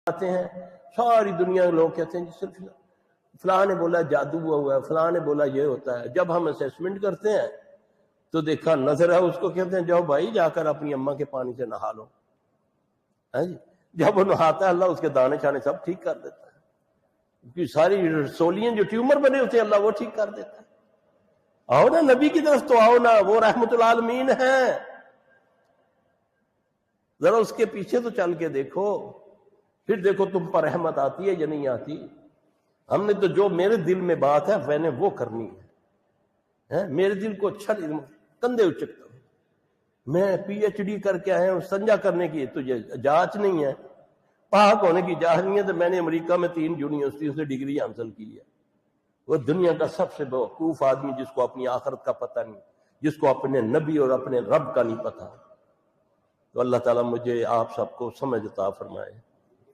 आते हैं, सारी दुनिया के लोग कहते हैं जी सिर्फ फलां ने बोला जादू हुआ है, फलां ने बोला ये होता है। जब हम असेसमेंट करते हैं तो देखा नजर है, उसको कहते हैं जाओ भाई जाकर अपनी अम्मा के पानी से नहा लो, है जी। जब वो नहाता है अल्लाह उसके दाने शाने सब ठीक कर देता है, क्योंकि सारी रसोलियन जो ट्यूमर बने होते हैं अल्लाह वो ठीक कर देता है। आओ ना नबी की तरफ तो आओ ना, वो रहमतुल आलमीन है, जरा उसके पीछे तो चल के देखो, फिर देखो तुम पर रहमत आती है या नहीं आती। हमने तो जो मेरे दिल में बात है मैंने वो करनी है, मेरे दिल को अच्छा कंधे उचकता हूं। मैं पीएचडी करके आया हूं, संजा करने की तुझे जांच नहीं है, पाक होने की जांच नहीं है। तो मैंने अमेरिका में 3 यूनिवर्सिटी से डिग्री हासिल की है। वो दुनिया का सबसे बेवकूफ आदमी जिसको अपनी आखिरत का पता नहीं, जिसको अपने नबी और अपने रब का नहीं पता। तो अल्लाह ताला मुझे आप सबको समझ अता फरमाए।